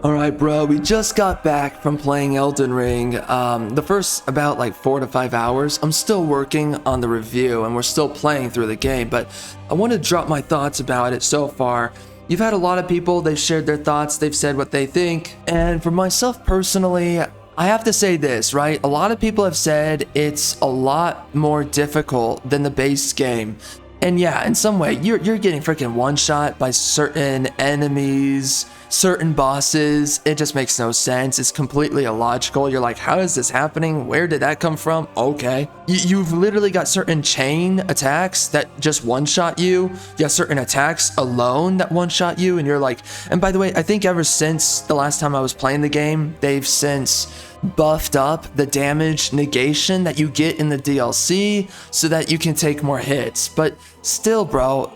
Alright bro, we just got back from playing Elden Ring. The first about like 4 to 5 hours. I'm still working on the review and we're still playing through the game, but I want to drop my thoughts about it so far. You've had a lot of people, they've shared their thoughts, they've said what they think, and for myself personally, I have to say this, right? A lot of people have said it's a lot more difficult than the base game. And yeah, in some way, you're getting freaking one-shot by certain enemies, certain bosses. It just makes no sense. It's completely illogical. You're like, how is this happening? Where did that come from? Okay. You've literally got certain chain attacks that just one-shot you. You have certain attacks alone that one-shot you. And you're like, and by the way, I think ever since the last time I was playing the game, they've since buffed up the damage negation that you get in the DLC so that you can take more hits. But still, bro,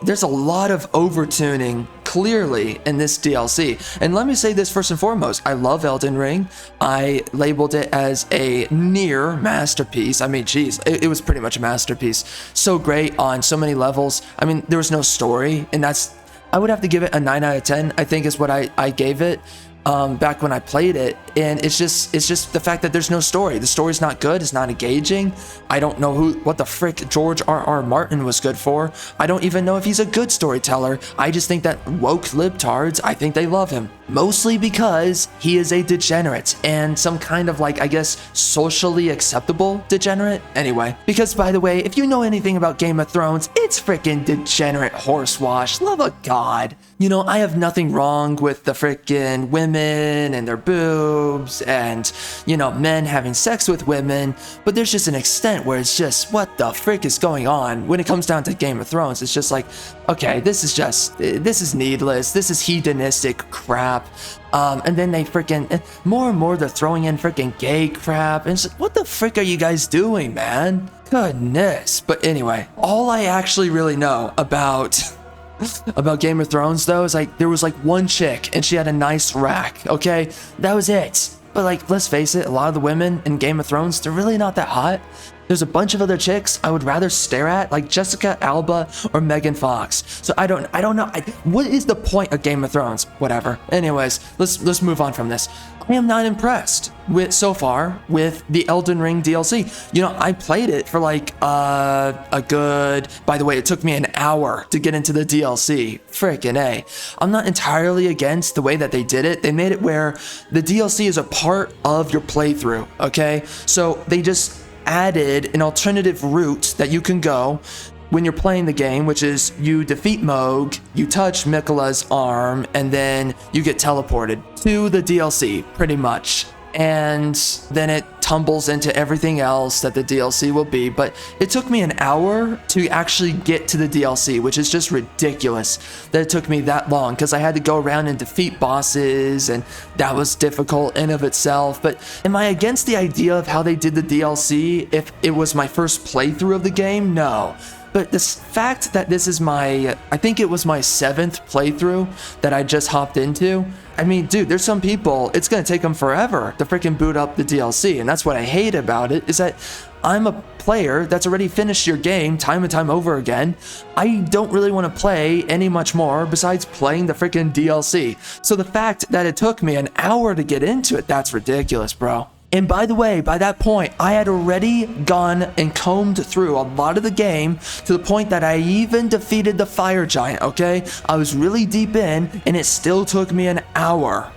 there's a lot of overtuning clearly in this DLC. And let me say this first and foremost, I love Elden Ring. I labeled it as a near masterpiece. I mean, geez, it was pretty much a masterpiece. So great on so many levels. I mean, there was no story, and I would have to give it a 9 out of 10, I think is what I gave it back when I played it. And it's just the fact that there's no story. The story's not good, it's not engaging. I don't know what the frick George R.R. Martin was good for. I don't even know if he's a good storyteller. I just think that woke libtards, I think they love him. Mostly because he is a degenerate and some kind of like, I guess, socially acceptable degenerate. Anyway, because by the way, if you know anything about Game of Thrones, it's freaking degenerate horsewash. Love of God. You know, I have nothing wrong with the freaking women and their boobs and, you know, men having sex with women, but there's just an extent where it's just, what the frick is going on when it comes down to Game of Thrones? It's just like, okay, this is needless. This is hedonistic crap. And then they freaking, more and more they're throwing in freaking gay crap. And it's like, what the frick are you guys doing, man? Goodness. But anyway, all I actually really know about Game of Thrones though is like there was like one chick and she had a nice rack. Okay, that was it. But like, let's face it, a lot of the women in Game of Thrones, they're really not that hot. There's a bunch of other chicks I would rather stare at, like Jessica Alba or Megan Fox. So I don't know. What is the point of Game of Thrones? Whatever. Anyways, let's move on from this. I am not impressed so far with the Elden Ring DLC. You know, I played it for like a good, by the way, it took me an hour to get into the DLC. Frickin' A. I'm not entirely against the way that they did it. They made it where the DLC is a part of your playthrough, okay? So they just added an alternative route that you can go when you're playing the game, which is you defeat Moog, you touch Miquella's arm, and then you get teleported to the DLC, pretty much. And then it tumbles into everything else that the DLC will be. But it took me an hour to actually get to the DLC, which is just ridiculous that it took me that long, because I had to go around and defeat bosses, and that was difficult in of itself. But am I against the idea of how they did the DLC if it was my first playthrough of the game? No. But the fact that this is I think it was my 7th playthrough that I just hopped into. I mean, dude, there's some people, it's going to take them forever to freaking boot up the DLC. And that's what I hate about it, is that I'm a player that's already finished your game time and time over again. I don't really want to play any much more besides playing the freaking DLC. So the fact that it took me an hour to get into it, that's ridiculous, bro. And by the way, by that point, I had already gone and combed through a lot of the game to the point that I even defeated the fire giant, okay? I was really deep in, and it still took me an hour.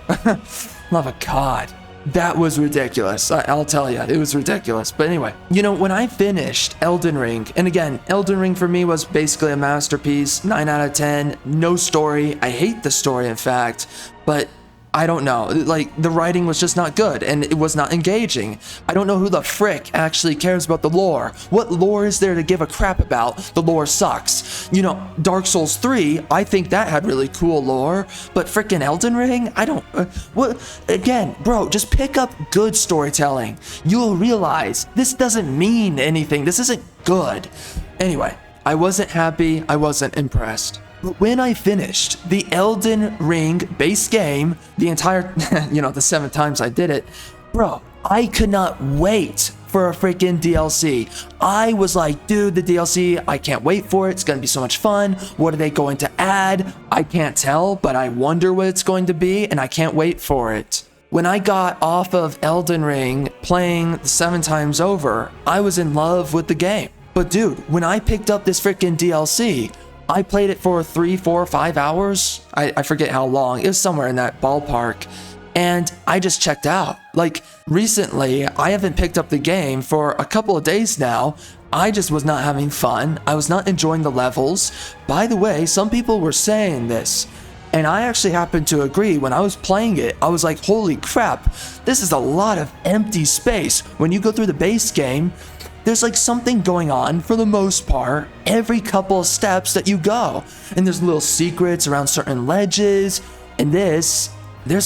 Love of God. That was ridiculous. I'll tell you, it was ridiculous. But anyway, you know, when I finished Elden Ring, and again, Elden Ring for me was basically a masterpiece, 9 out of 10, no story. I hate the story, in fact, but I don't know, like the writing was just not good and it was not engaging. I don't know who the frick actually cares about the lore. What lore is there to give a crap about? The lore sucks. You know, Dark Souls 3, I think that had really cool lore, but frickin' Elden Ring, I don't, again, bro, just pick up good storytelling. You'll realize this doesn't mean anything. This isn't good. Anyway, I wasn't happy. I wasn't impressed. But when I finished the Elden Ring base game, the entire, you know, the 7 times I did it, bro, I could not wait for a freaking DLC. I was like, dude, the DLC, I can't wait for it. It's going to be so much fun. What are they going to add? I can't tell, but I wonder what it's going to be, and I can't wait for it. When I got off of Elden Ring playing 7 times over, I was in love with the game. But dude, when I picked up this freaking DLC, I played it for 3, 4, 5 hours. I forget how long. It was somewhere in that ballpark. And I just checked out. Like, recently, I haven't picked up the game for a couple of days now. I just was not having fun. I was not enjoying the levels. By the way, some people were saying this, and I actually happened to agree. When I was playing it, I was like, holy crap, this is a lot of empty space. When you go through the base game, there's like something going on for the most part every couple of steps that you go. And there's little secrets around certain ledges. And there's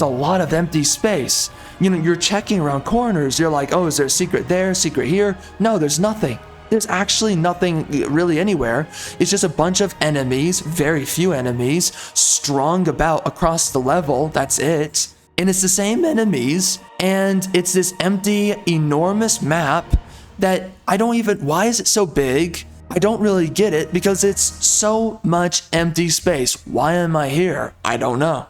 a lot of empty space. You know, you're checking around corners. You're like, oh, is there a secret there, secret here? No, there's nothing. There's actually nothing really anywhere. It's just a bunch of enemies, very few enemies, strung about across the level. That's it. And it's the same enemies. And it's this empty, enormous map that I don't even, why is it so big? I don't really get it because it's so much empty space. Why am I here? I don't know.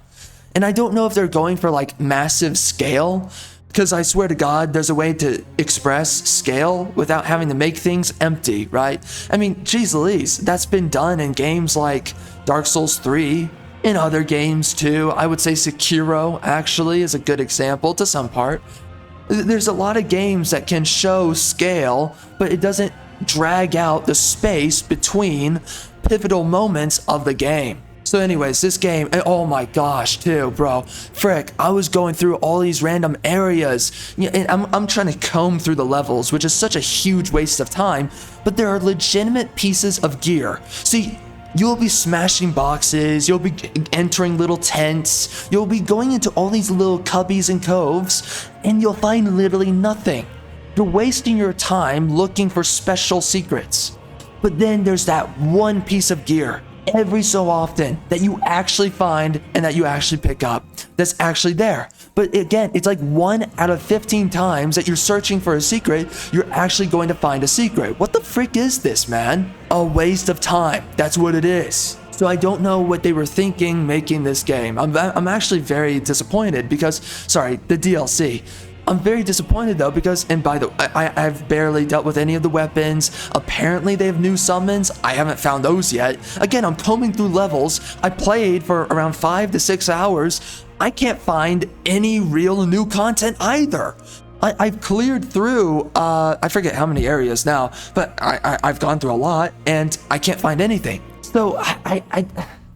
And I don't know if they're going for like massive scale, because I swear to God, there's a way to express scale without having to make things empty, right? I mean, geez Louise, that's been done in games like Dark Souls 3, in other games too. I would say Sekiro actually is a good example to some part. There's a lot of games that can show scale, but it doesn't drag out the space between pivotal moments of the game. So anyways, this game, oh my gosh, too, bro. Frick, I was going through all these random areas, and I'm trying to comb through the levels, which is such a huge waste of time, but there are legitimate pieces of gear. See, you'll be smashing boxes, you'll be entering little tents, you'll be going into all these little cubbies and coves, and you'll find literally nothing. You're wasting your time looking for special secrets. But then there's that one piece of gear every so often that you actually find and that you actually pick up that's actually there. But again, it's like 1 out of 15 times that you're searching for a secret, you're actually going to find a secret. What the frick is this, man? A waste of time. That's what it is. So I don't know what they were thinking making this game. I'm actually very disappointed because, sorry, the DLC. I'm very disappointed though because, and by the way, I've barely dealt with any of the weapons. Apparently they have new summons. I haven't found those yet. Again, I'm combing through levels. I played for around 5 to 6 hours. I can't find any real new content either. I've cleared through, I forget how many areas now, but I've gone through a lot and I can't find anything. So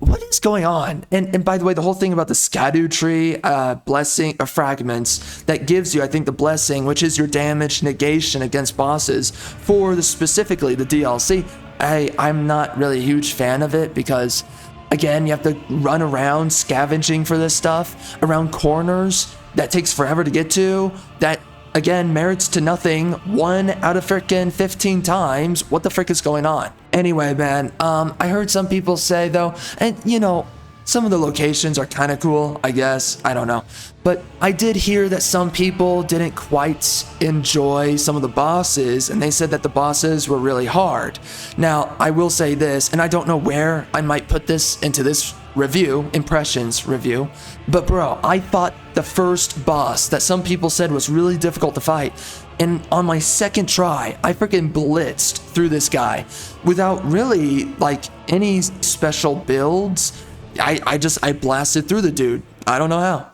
what is going on? And by the way, the whole thing about the Erdtree blessing or fragments that gives you, I think, the blessing, which is your damage negation against bosses for specifically the DLC. I'm not really a huge fan of it because, again, you have to run around scavenging for this stuff around corners that takes forever to get to. That, again, merits to nothing 1 out of frickin' 15 times. What the frick is going on? Anyway, man, I heard some people say, though, and, you know, some of the locations are kind of cool, I guess. I don't know. But I did hear that some people didn't quite enjoy some of the bosses, and they said that the bosses were really hard. Now, I will say this, and I don't know where I might put this into this review, impressions review, but bro, I fought the first boss that some people said was really difficult to fight, and on my second try, I freaking blitzed through this guy without really, like, any special builds. I blasted through the dude. I don't know how.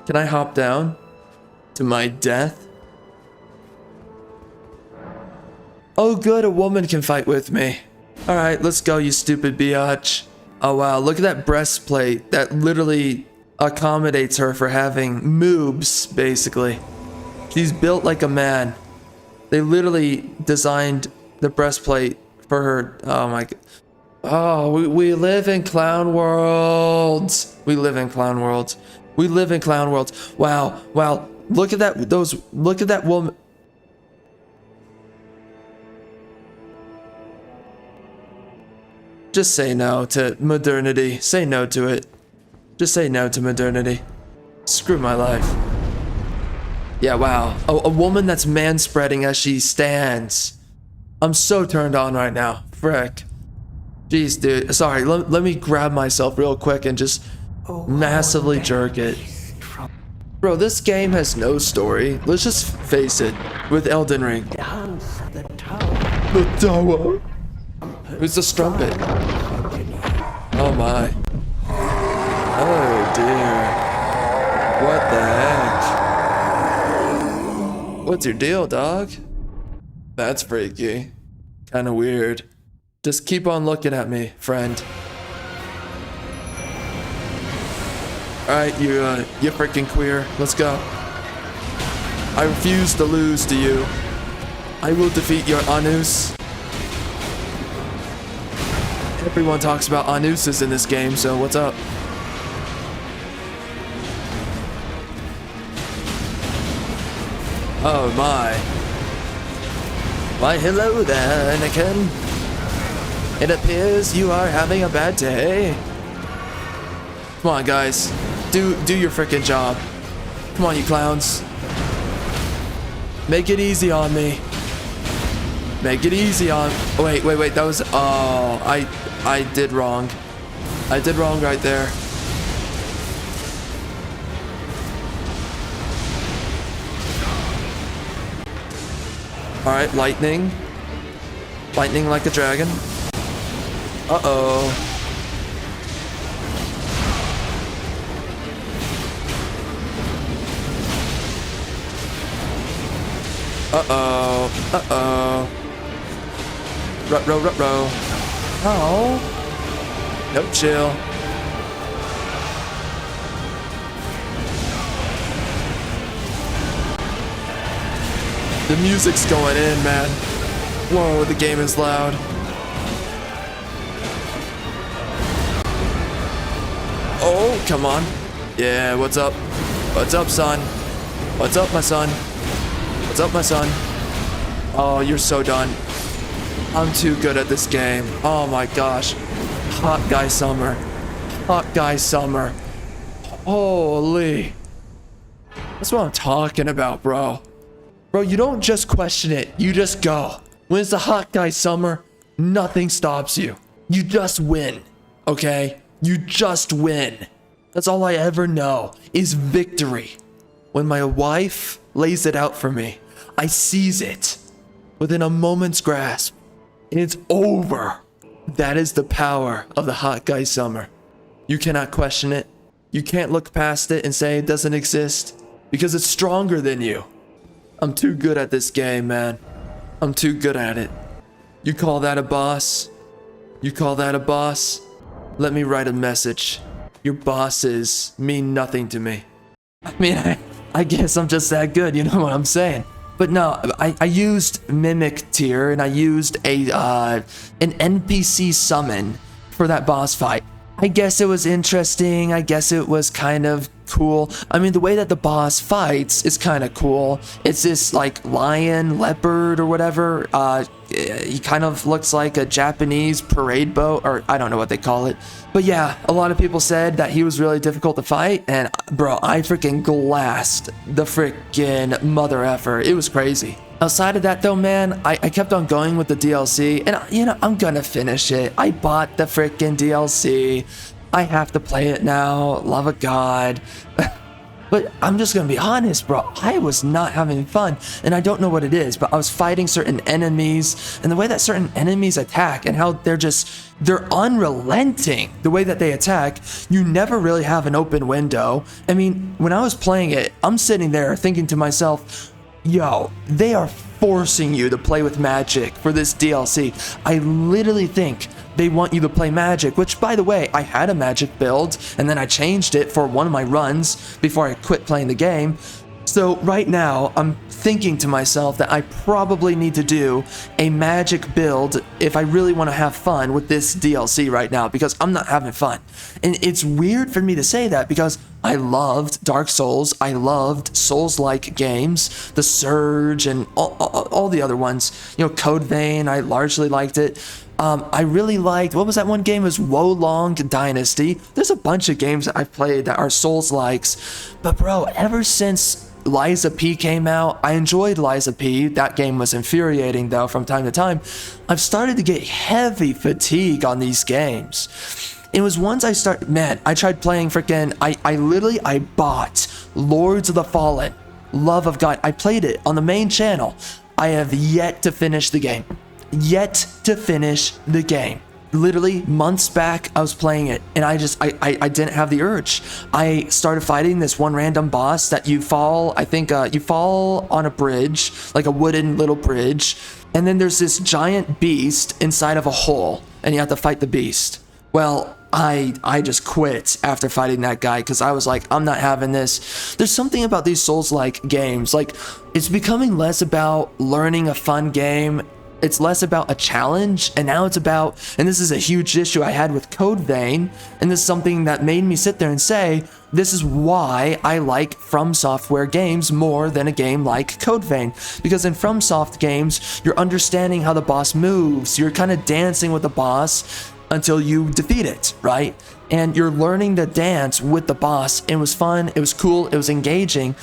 Can I hop down to my death? Oh good, a woman can fight with me. Alright, let's go, you stupid biatch. Oh wow, look at that breastplate that literally accommodates her for having moobs, basically. She's built like a man. They literally designed the breastplate for her. Oh my god. Oh, we live in clown worlds. We live in clown worlds. We live in clown worlds. Wow, wow. Look at that, look at that woman. Just say no to modernity. Say no to it. Just say no to modernity. Screw my life. Yeah, wow. A woman that's manspreading as she stands. I'm so turned on right now. Frick. Jeez, dude. Sorry, let me grab myself real quick and just massively jerk it. Bro, this game has no story. Let's just face it. With Elden Ring. The tower. Who's the strumpet? Oh my. Oh dear. What the heck? What's your deal, dog? That's freaky. Kinda weird. Just keep on looking at me, friend. Alright, you freaking queer. Let's go. I refuse to lose to you. I will defeat your anus. Everyone talks about anuses in this game, so what's up? Oh my. Why hello there, Anakin. It appears you are having a bad day. Come on, guys. Do your frickin' job. Come on, you clowns. Make it easy on me. Make it easy on... Oh, wait. That was... Oh, I did wrong. I did wrong right there. Alright, lightning. Lightning like a dragon. Uh-oh. Uh-oh. Uh-oh. Ruh-roh. Oh. Nope, chill. The music's going in, man. Whoa, the game is loud. Oh, come on. Yeah, what's up? What's up, son? What's up, my son? What's up, my son? Oh, you're so done. I'm too good at this game. Oh my gosh. Hot guy summer. Hot guy summer. Holy. That's what I'm talking about, bro. Bro, you don't just question it. You just go. When it's a hot guy summer, nothing stops you. You just win. Okay? You just win. That's all I ever know is victory. When my wife lays it out for me, I seize it within a moment's grasp. And it's over. That is the power of the hot guy summer. You cannot question it. You can't look past it and say it doesn't exist because it's stronger than you. I'm too good at this game, man. I'm too good at it. You call that a boss? You call that a boss? Let me write a message. Your bosses mean nothing to me. I mean, I guess I'm just that good, you know what I'm saying? But no, I used Mimic Tier and I used an NPC summon for that boss fight. I guess it was interesting. I guess it was kind of cool. I mean, the way that the boss fights is kind of cool. It's this like lion, leopard, or whatever. He kind of looks like a Japanese parade boat, or I don't know what they call it. But yeah, a lot of people said that he was really difficult to fight, and bro, I freaking glassed the freaking mother effer. It was crazy. Outside of that though, man, I kept on going with the DLC, and you know, I'm gonna finish it. I bought the freaking DLC. I have to play it now, love of God. But I'm just gonna be honest, bro. I was not having fun, and I don't know what it is, but I was fighting certain enemies, and the way that certain enemies attack, and how they're unrelenting. The way that they attack, you never really have an open window. I mean, when I was playing it, I'm sitting there thinking to myself, yo, they are forcing you to play with magic for this DLC. I literally think they want you to play magic, which by the way, I had a magic build and then I changed it for one of my runs before I quit playing the game. So right now, I'm thinking to myself that I probably need to do a magic build if I really want to have fun with this DLC right now, because I'm not having fun. And it's weird for me to say that because I loved Dark Souls, I loved Souls-like games, The Surge, and all the other ones. You know, Code Vein, I largely liked it. I really liked, what was that one game? It was Wolong Dynasty. There's a bunch of games that I've played that are Souls-likes. But bro, ever since Liza P came out. I enjoyed Liza P. That game was infuriating though from time to time. I've started to get heavy fatigue on these games. It was once I tried playing I bought Lords of the Fallen, Love of God. I played it on the main channel. I have yet to finish the game. Literally months back, I was playing it and I didn't have the urge. I started fighting this one random boss that you fall on a bridge, like a wooden little bridge, and then there's this giant beast inside of a hole and you have to fight the beast. Well, I just quit after fighting that guy because I was like, I'm not having this. There's something about these Souls-like games, like it's becoming less about learning a fun game. It's less about a challenge, and now it's about, and this is a huge issue I had with Code Vein, and this is something that made me sit there and say, this is why I like From Software games more than a game like Code Vein. Because in From Soft games, you're understanding how the boss moves, you're kind of dancing with the boss until you defeat it, right? And you're learning to dance with the boss. It was fun, it was cool, it was engaging,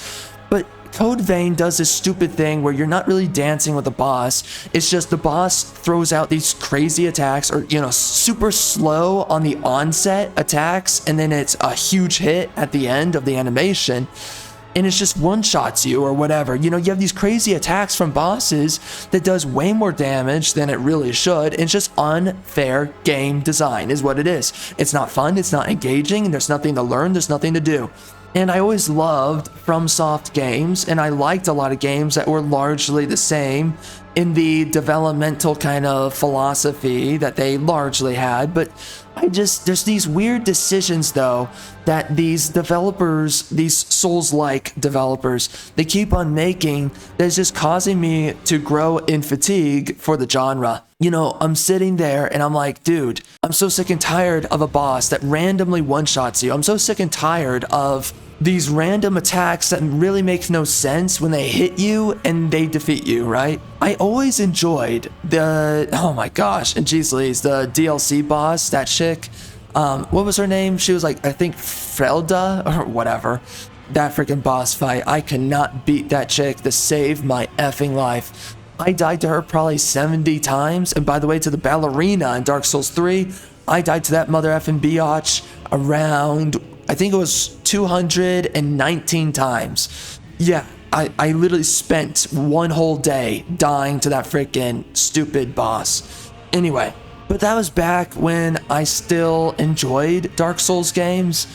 but Code Vein does this stupid thing where you're not really dancing with the boss. It's just the boss throws out these crazy attacks, or super slow on the onset attacks, and then it's a huge hit at the end of the animation, and it's just one-shots you or whatever. You have these crazy attacks from bosses that does way more damage than it really should. It's just unfair game design is what it is. It's not fun, it's not engaging, and there's nothing to learn, there's nothing to do. And I always loved FromSoft games, and I liked a lot of games that were largely the same in the developmental kind of philosophy that they largely had. But there's these weird decisions though that these developers, these Souls-like developers, they keep on making that's just causing me to grow in fatigue for the genre. I'm sitting there and I'm like, dude, I'm so sick and tired of a boss that randomly one-shots you. I'm so sick and tired of these random attacks that really make no sense when they hit you and they defeat you, right? I always enjoyed oh my gosh, and geez Louise, the DLC boss, that chick, what was her name? She was like, I think Frelda or whatever. That freaking boss fight, I cannot beat that chick to save my effing life. I died to her probably 70 times, and by the way, to the ballerina in Dark Souls 3, I died to that mother effing biatch around, I think it was 219 times. Yeah, I literally spent one whole day dying to that freaking stupid boss. Anyway, but that was back when I still enjoyed Dark Souls games.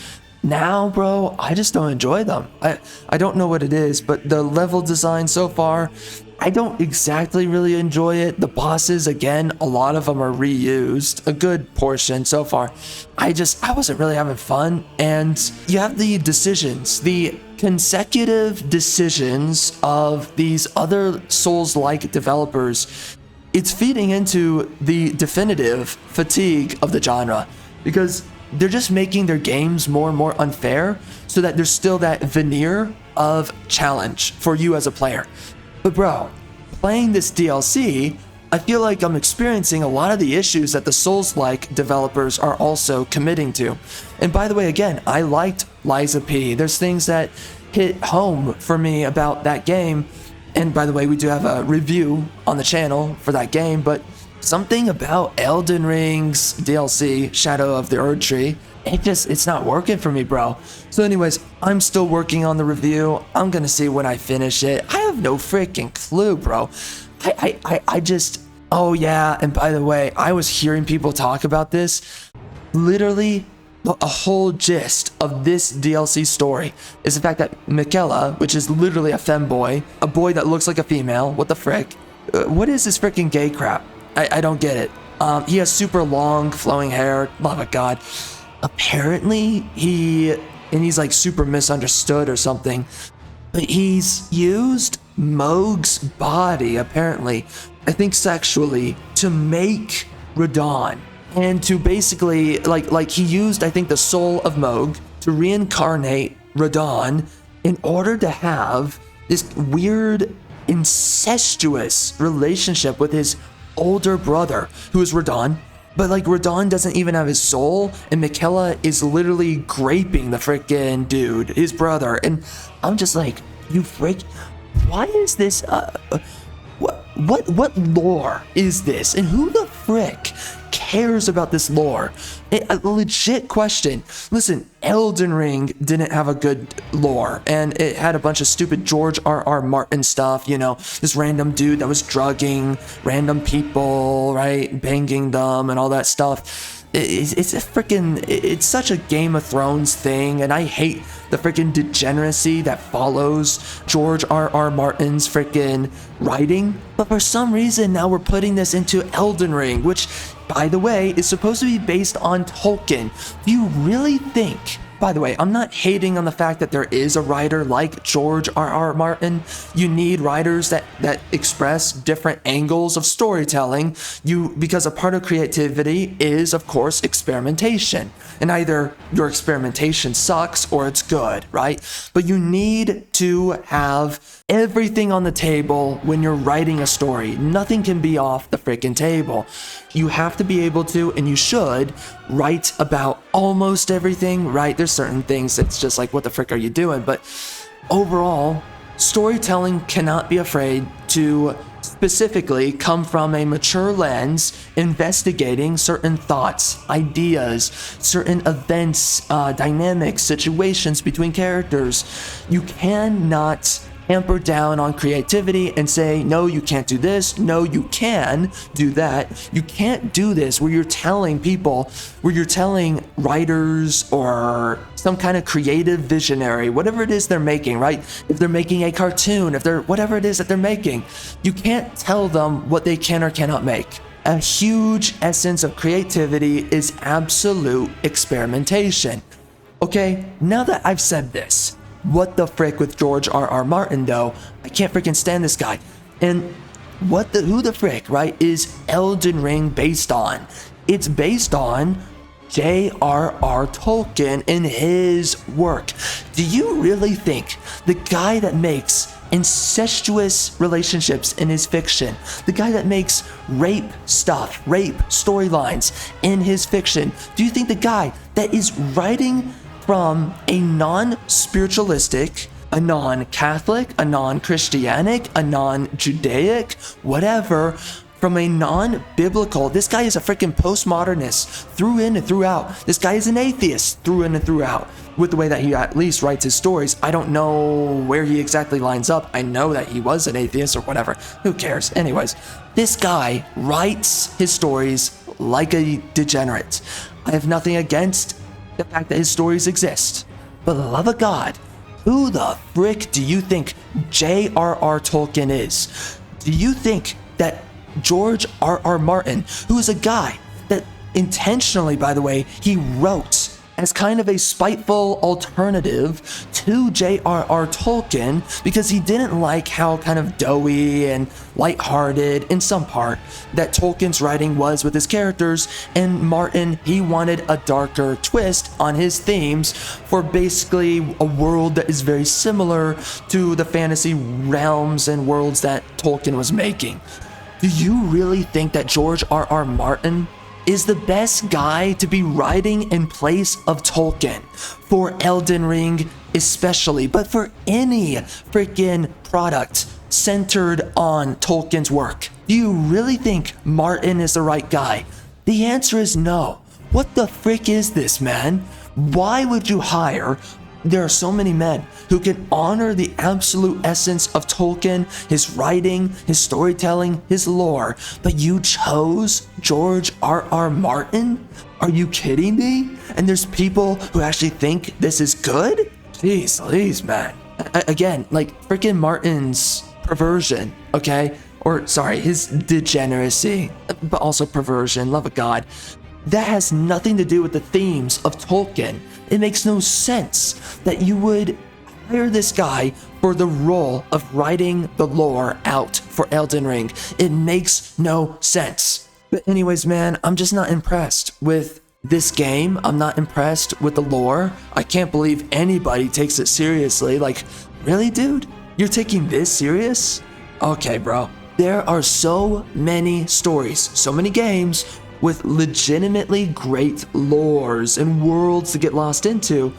Now, bro, I just don't enjoy them. I don't know what it is, but the level design so far, I don't exactly really enjoy it. The bosses, again, a lot of them are reused, a good portion so far. I wasn't really having fun. And you have the decisions, the consecutive decisions of these other Souls-like developers. It's feeding into the definitive fatigue of the genre, because they're just making their games more and more unfair so that there's still that veneer of challenge for you as a player. But bro, playing this DLC, I feel like I'm experiencing a lot of the issues that the Souls-like developers are also committing to. And by the way, again, I liked Liza P. There's things that hit home for me about that game. And by the way, we do have a review on the channel for that game, but something about Elden Ring's DLC, Shadow of the Erdtree, it's not working for me, bro. So anyways, I'm still working on the review. I'm gonna see when I finish it. I have no freaking clue, bro. Oh yeah, and by the way, I was hearing people talk about this. Literally, a whole gist of this DLC story is the fact that Michaela, which is literally a femboy, a boy that looks like a female, what the frick? What is this freaking gay crap? I don't get it. He has super long flowing hair, love of God. Apparently he's like super misunderstood or something, but he's used Mohg's body, apparently, I think sexually, to make Radahn, and to basically like he used, I think, the soul of Mohg to reincarnate Radahn in order to have this weird incestuous relationship with his older brother, who is Radahn. But like Radahn doesn't even have his soul, and Michaela is literally graping the freaking dude, his brother. And I'm just like, You freak. Why is this, what lore is this? And who the frick cares about this lore? A legit question. Listen, Elden Ring didn't have a good lore, and it had a bunch of stupid George R.R. Martin stuff, you know, this random dude that was drugging random people, right, banging them and all that stuff. It's a freaking, it's such a Game of Thrones thing, and I hate the freaking degeneracy that follows George R.R. Martin's freaking writing. But for some reason now we're putting this into Elden Ring, which, by the way, is supposed to be based on Tolkien. Do you really think... By the way, I'm not hating on the fact that there is a writer like George R.R. Martin. You need writers that express different angles of storytelling. Because a part of creativity is, of course, experimentation. And either your experimentation sucks or it's good, right? But you need to have everything on the table when you're writing a story. Nothing can be off the freaking table. You have to be able to, and you should, write about almost everything, right? There's certain things it's just like, what the frick are you doing? But overall, storytelling cannot be afraid to specifically come from a mature lens, investigating certain thoughts, ideas, certain events, dynamics, situations between characters. You cannot hamper down on creativity and say, no, you can't do this, no, you can do that. You can't do this where you're telling people, where you're telling writers or some kind of creative visionary, whatever it is they're making, right? If they're making a cartoon, if they're whatever it is that they're making, you can't tell them what they can or cannot make. A huge essence of creativity is absolute experimentation. Okay, now that I've said this, what the frick with George R.R. Martin, though? I can't freaking stand this guy. And who the frick, right, is Elden Ring based on? It's based on J.R.R. Tolkien and his work. Do you really think the guy that makes incestuous relationships in his fiction, the guy that makes rape storylines in his fiction, do you think the guy that is writing from a non-spiritualistic, a non-Catholic, a non-Christianic, a non-Judaic, whatever, from a non-biblical, this guy is a freaking postmodernist through in and throughout. This guy is an atheist through in and throughout. With the way that he at least writes his stories, I don't know where he exactly lines up. I know that he was an atheist or whatever. Who cares? Anyways, this guy writes his stories like a degenerate. I have nothing against the fact that his stories exist. For the love of God, who the frick do you think J.R.R. Tolkien is? Do you think that George R.R. Martin, who is a guy that intentionally, by the way, he wrote as kind of a spiteful alternative to J.R.R. Tolkien because he didn't like how kind of doughy and lighthearted, in some part, that Tolkien's writing was with his characters, and Martin, he wanted a darker twist on his themes for basically a world that is very similar to the fantasy realms and worlds that Tolkien was making. Do you really think that George R.R. Martin is the best guy to be writing in place of Tolkien for Elden Ring especially, but for any freaking product centered on Tolkien's work? Do you really think Martin is the right guy? The answer is no. What the frick is this, man? Why would you hire... There are so many men who can honor the absolute essence of Tolkien, his writing, his storytelling, his lore, but you chose George R.R. Martin? Are you kidding me? And there's people who actually think this is good? Jeez, please, man. Again, like freaking Martin's perversion, okay? Or, sorry, his degeneracy, but also perversion, love of God. That has nothing to do with the themes of Tolkien. It makes no sense that you would hire this guy for the role of writing the lore out for Elden Ring. It makes no sense. But anyways, man, I'm just not impressed with this game. I'm not impressed with the lore. I can't believe anybody takes it seriously. Like, really, dude? You're taking this serious? Okay, bro. There are so many stories, so many games with legitimately great lores and worlds to get lost into,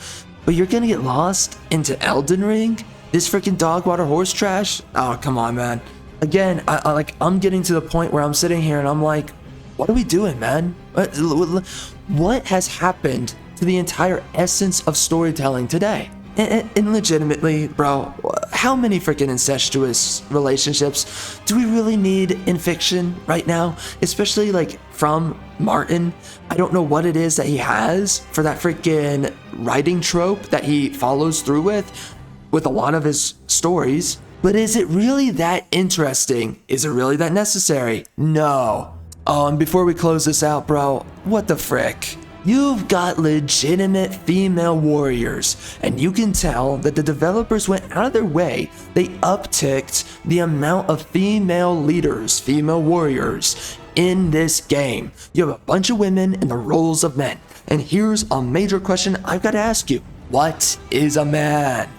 but you're gonna get lost into Elden Ring? This freaking dog water horse trash? Oh, come on, man. Again, I'm getting to the point where I'm sitting here and I'm like, what are we doing, man? What has happened to the entire essence of storytelling today? And legitimately, bro, how many freaking incestuous relationships do we really need in fiction right now? Especially like from Martin. I don't know what it is that he has for that freaking writing trope that he follows through with a lot of his stories. But is it really that interesting? Is it really that necessary? No. Oh, and before we close this out, bro, what the frick? You've got legitimate female warriors, and you can tell that the developers went out of their way. They upticked the amount of female leaders, female warriors in this game. You have a bunch of women in the roles of men. And here's a major question I've got to ask you. What is a man?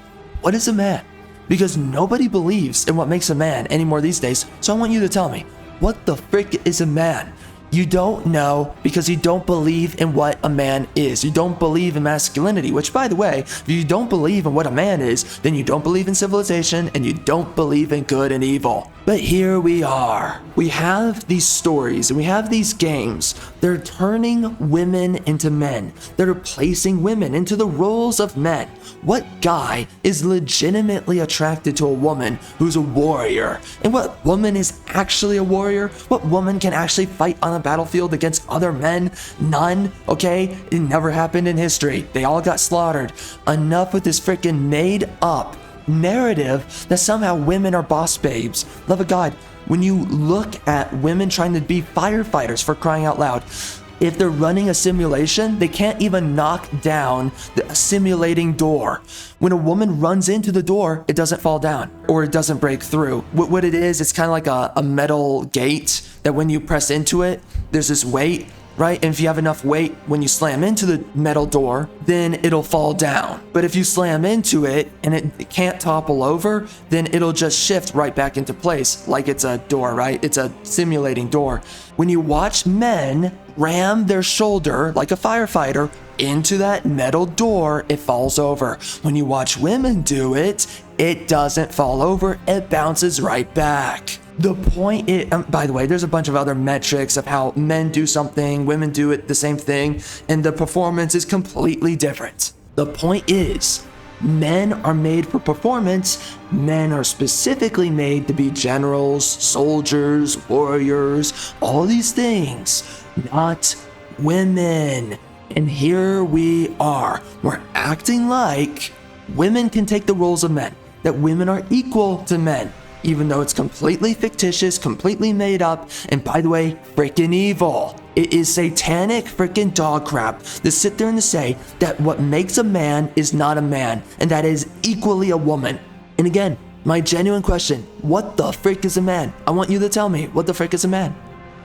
What is a man? Because nobody believes in what makes a man anymore these days, so I want you to tell me, what the frick is a man? You don't know because you don't believe in what a man is. You don't believe in masculinity, which, by the way, if you don't believe in what a man is, then you don't believe in civilization and you don't believe in good and evil. But here we are. We have these stories and we have these games. They're turning women into men. They're placing women into the roles of men. What guy is legitimately attracted to a woman who's a warrior? And what woman is actually a warrior? What woman can actually fight on a battlefield against other men? None, okay? It never happened in history. They all got slaughtered. Enough with this freaking made up narrative that somehow women are boss babes. Love of God, when you look at women trying to be firefighters, for crying out loud, if they're running a simulation, they can't even knock down the simulating door. When a woman runs into the door, it doesn't fall down or it doesn't break through. What it is, it's kind of like a metal gate that when you press into it, there's this weight, right? And if you have enough weight when you slam into the metal door, then it'll fall down. But if you slam into it and it can't topple over, then it'll just shift right back into place like it's a door, right? It's a simulating door. When you watch men ram their shoulder like a firefighter into that metal door, it falls over. When you watch women do it, it doesn't fall over, it bounces right back. The point is, by the way, there's a bunch of other metrics of how men do something, women do it the same thing, and the performance is completely different. The point is, men are made for performance. Men are specifically made to be generals, soldiers, warriors, all these things, not women. And here we are. We're acting like women can take the roles of men, that women are equal to men, even though it's completely fictitious, completely made up, and by the way, freaking evil. It is satanic freaking dog crap to sit there and to say that what makes a man is not a man, and that is equally a woman. And again, my genuine question, what the frick is a man? I want you to tell me, what the frick is a man?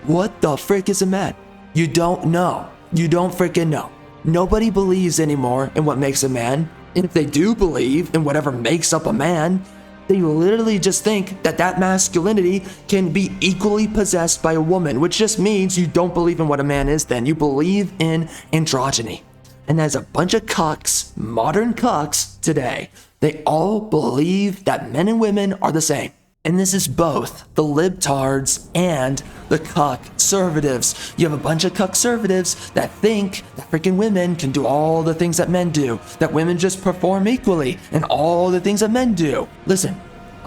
What the frick is a man? You don't know. You don't freaking know. Nobody believes anymore in what makes a man, and if they do believe in whatever makes up a man, they literally just think that that masculinity can be equally possessed by a woman, which just means you don't believe in what a man is then. You believe in androgyny. And there's a bunch of cucks, modern cucks today. They all believe that men and women are the same. And this is both the libtards and the cuck-servatives. You have a bunch of cuck-servatives that think that freaking women can do all the things that men do, that women just perform equally and all the things that men do. Listen,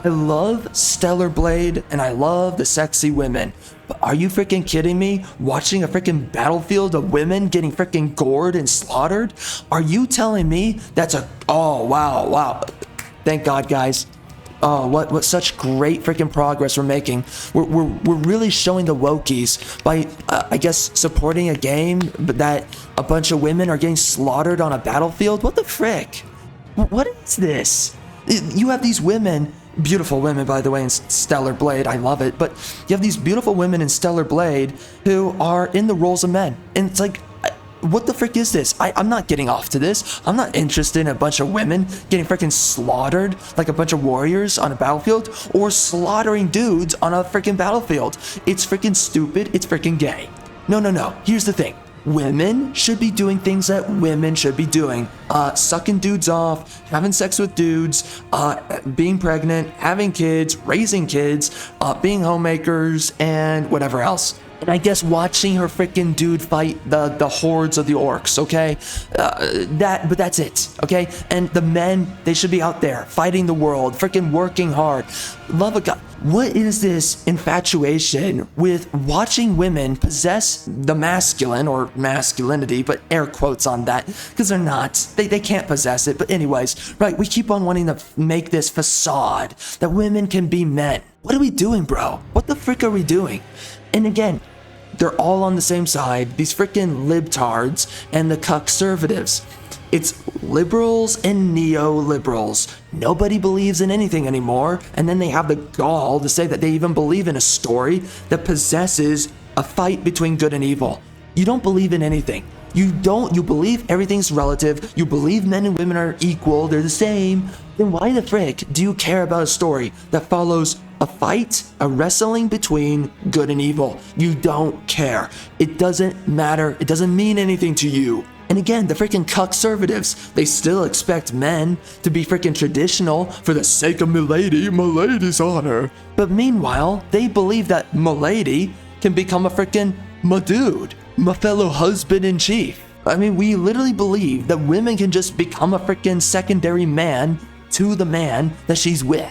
I love Stellar Blade and I love the sexy women, but are you freaking kidding me? Watching a freaking battlefield of women getting freaking gored and slaughtered? Are you telling me that's oh, wow. Thank God, guys. Oh, what such great freaking progress we're making. We're really showing the wokies by, I guess, supporting a game that a bunch of women are getting slaughtered on a battlefield. What the frick? What is this? You have these women, beautiful women, by the way, in Stellar Blade. I love it. But you have these beautiful women in Stellar Blade who are in the roles of men. And it's like, what the frick is this? I'm not getting off to this. I'm not interested in a bunch of women getting freaking slaughtered like a bunch of warriors on a battlefield or slaughtering dudes on a freaking battlefield. It's freaking stupid. It's freaking gay. No. Here's the thing. Women should be doing things that women should be doing. Sucking dudes off, having sex with dudes, being pregnant, having kids, raising kids, being homemakers, and whatever else. And I guess watching her freaking dude fight the hordes of the orcs, okay? But that's it, okay? And the men, they should be out there fighting the world, freaking working hard. Love of God. What is this infatuation with watching women possess the masculine or masculinity, but air quotes on that, because they're not. They can't possess it. But anyways, right, we keep on wanting to make this facade that women can be men. What are we doing, bro? What the frick are we doing? And again, they're all on the same side, these freaking libtards and the cuckservatives. It's liberals and neoliberals. Nobody believes in anything anymore, and then they have the gall to say that they even believe in a story that possesses a fight between good and evil. You don't believe in anything. You believe everything's relative. You believe men and women are equal, they're the same. Then why the frick do you care about a story that follows a fight, a wrestling between good and evil? You don't care. It doesn't matter. It doesn't mean anything to you. And again, the freaking cuckservatives, they still expect men to be freaking traditional for the sake of milady's honor. But meanwhile, they believe that milady can become a freaking my dude, my fellow husband-in-chief. I mean, we literally believe that women can just become a freaking secondary man to the man that she's with,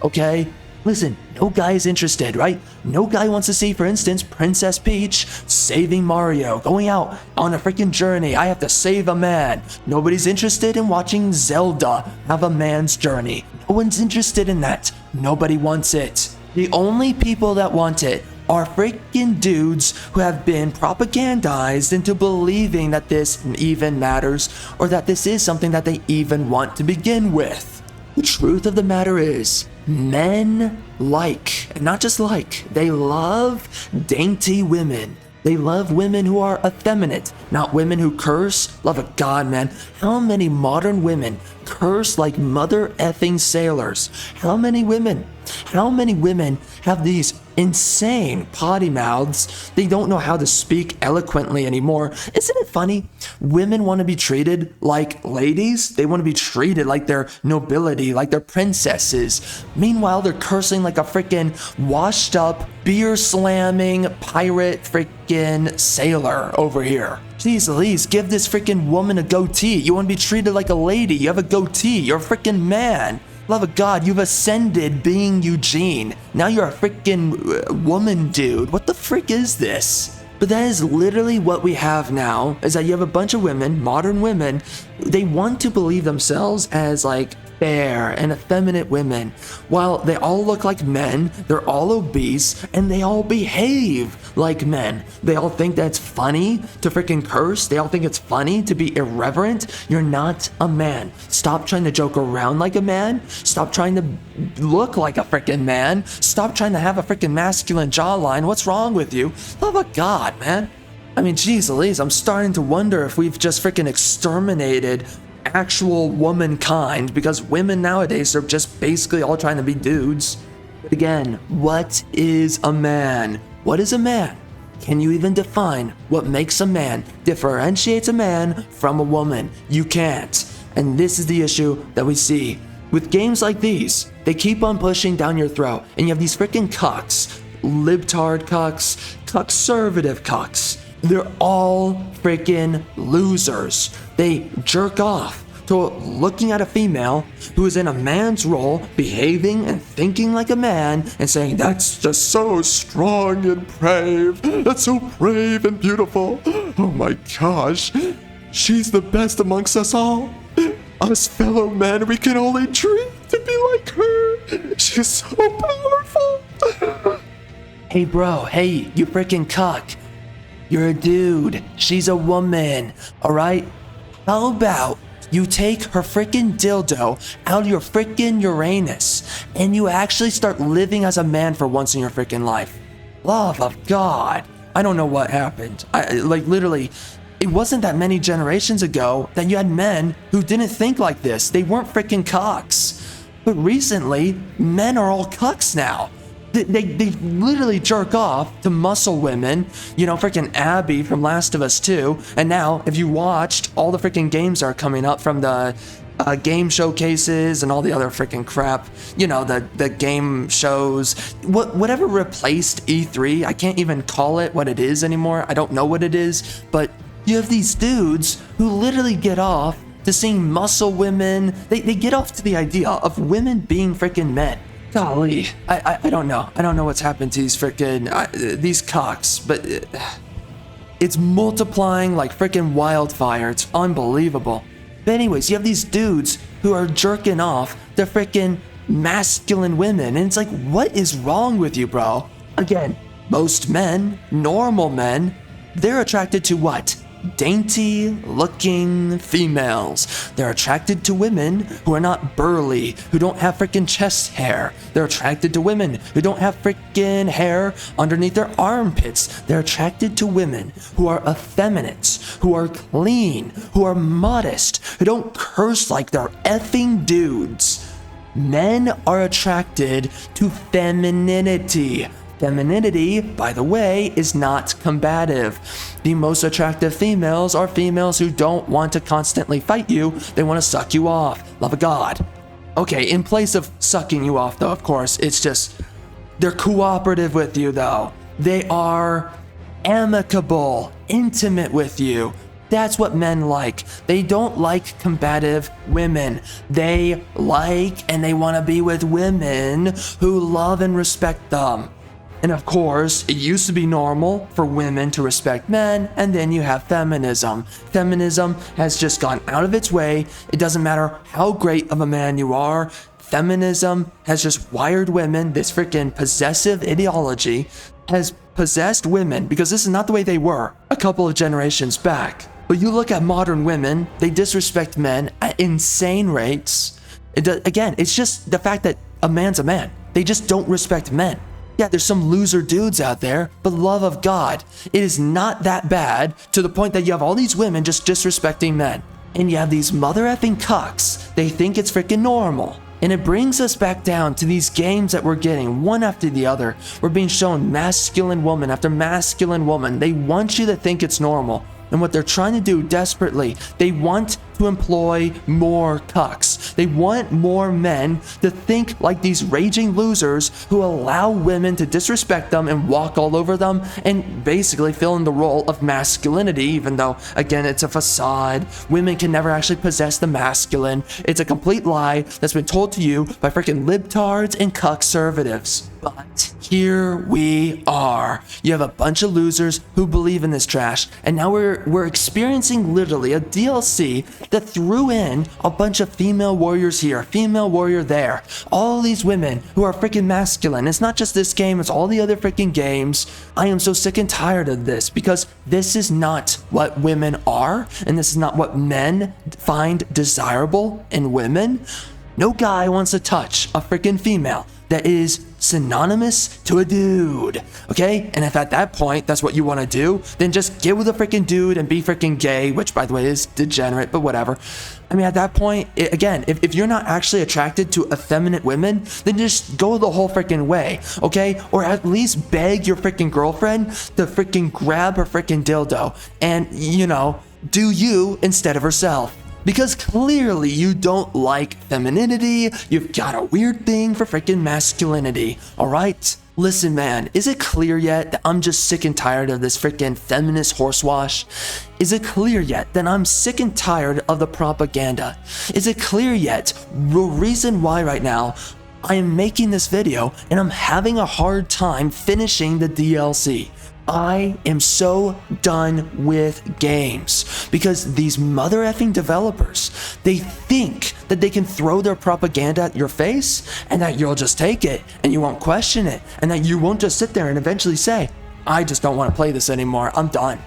okay? Listen, no guy is interested, right? No guy wants to see, for instance, Princess Peach saving Mario, going out on a freaking journey. I have to save a man. Nobody's interested in watching Zelda have a man's journey. No one's interested in that. Nobody wants it. The only people that want it are freaking dudes who have been propagandized into believing that this even matters, or that this is something that they even want to begin with. The truth of the matter is, men like, and not just like, they love dainty women. They love women who are effeminate, not women who curse. Love of God, man. How many modern women curse like mother effing sailors? How many women have these insane potty mouths? They don't know how to speak eloquently anymore. Isn't it funny? Women want to be treated like ladies. They want to be treated like they're nobility, like they're princesses. Meanwhile, they're cursing like a freaking washed up, beer slamming, pirate freaking sailor over here. Jeez Louise, give this freaking woman a goatee. You want to be treated like a lady. You have a goatee. You're a freaking man. Love of God, you've ascended being Eugene. Now you're a freaking woman dude. What the frick is this? But that is literally what we have now, is that you have a bunch of women, modern women, they want to believe themselves as like fair and effeminate women, while they all look like men, they're all obese, and they all behave like men. They all think that it's funny to freaking curse. They all think it's funny to be irreverent. You're not a man. Stop trying to joke around like a man. Stop trying to look like a freaking man. Stop trying to have a freaking masculine jawline. What's wrong with you? Love of God, man. I mean, geez Louise, I'm starting to wonder if we've just freaking exterminated actual womankind, because women nowadays are just basically all trying to be dudes. But again, what is a man? What is a man? Can you even define what makes a man, differentiates a man from a woman? You can't. And this is the issue that we see with games like these. They keep on pushing down your throat, and you have these freaking cucks, libtard cucks, cuckservative cucks. They're all freaking losers. They jerk off to looking at a female who is in a man's role, behaving and thinking like a man, and saying, that's just so strong and brave. That's so brave and beautiful. Oh my gosh. She's the best amongst us all. Us fellow men, we can only dream to be like her. She's so powerful. Hey bro, hey, you freaking cuck. You're a dude. She's a woman. Alright? How about you take her freaking dildo out of your freaking Uranus and you actually start living as a man for once in your freaking life? Love of God. I don't know what happened. Literally, it wasn't that many generations ago that you had men who didn't think like this. They weren't freaking cocks. But recently, men are all cucks now. They literally jerk off to muscle women, you know, freaking Abby from Last of Us 2. And now, if you watched, all the freaking games are coming up from the game showcases and all the other freaking crap, you know, the game shows, whatever replaced E3. I can't even call it what it is anymore. I don't know what it is, but you have these dudes who literally get off to seeing muscle women. They get off to the idea of women being freaking men. Golly, I don't know. I don't know what's happened to these freaking these cocks, but it's multiplying like freaking wildfire. It's unbelievable. But anyways, you have these dudes who are jerking off to freaking masculine women, and it's like, what is wrong with you, bro? Again, most men, normal men, they're attracted to what? Dainty looking females. They're attracted to women who are not burly, who don't have freaking chest hair. They're attracted to women who don't have freaking hair underneath their armpits. They're attracted to women who are effeminate, who are clean, who are modest, who don't curse like they're effing dudes. Men are attracted to femininity. Femininity, by the way, is not combative. The most attractive females are females who don't want to constantly fight you. They want to suck you off. Love of God. Okay, in place of sucking you off, though, of course, it's just, they're cooperative with you, though. They are amicable, intimate with you. That's what men like. They don't like combative women. They like and they want to be with women who love and respect them. And of course, it used to be normal for women to respect men, and then you have feminism. Feminism has just gone out of its way. It doesn't matter how great of a man you are. Feminism has just wired women. This freaking possessive ideology has possessed women, because this is not the way they were a couple of generations back. But you look at modern women, they disrespect men at insane rates. Again, it's just the fact that a man's a man. They just don't respect men. Yeah, there's some loser dudes out there, but love of God, it is not that bad to the point that you have all these women just disrespecting men. And you have these mother effing cucks, they think it's freaking normal. And it brings us back down to these games that we're getting one after the other. We're being shown masculine woman after masculine woman. They want you to think it's normal. And what they're trying to do desperately, they want to employ more cucks. They want more men to think like these raging losers who allow women to disrespect them and walk all over them and basically fill in the role of masculinity, even though, again, it's a facade. Women can never actually possess the masculine. It's a complete lie that's been told to you by freaking libtards and cuckservatives. But here we are. You have a bunch of losers who believe in this trash, and now we're experiencing literally a DLC that threw in a bunch of female warriors here, female warrior there. All these women who are freaking masculine. It's not just this game, it's all the other freaking games. I am so sick and tired of this, because this is not what women are, and this is not what men find desirable in women. No guy wants to touch a freaking female that is synonymous to a dude, okay? And if at that point that's what you want to do, then just get with a freaking dude and be freaking gay, which by the way is degenerate, but whatever. I mean, at that point, again, if you're not actually attracted to effeminate women, then just go the whole freaking way, okay? Or at least beg your freaking girlfriend to freaking grab her freaking dildo and, you know, do you instead of herself. Because clearly you don't like femininity, you've got a weird thing for freaking masculinity, alright? Listen man, is it clear yet that I'm just sick and tired of this freaking feminist horsewash? Is it clear yet that I'm sick and tired of the propaganda? Is it clear yet the reason why right now I am making this video and I'm having a hard time finishing the DLC? I am so done with games because these mother effing developers, they think that they can throw their propaganda at your face and that you'll just take it and you won't question it and that you won't just sit there and eventually say, I just don't want to play this anymore, I'm done.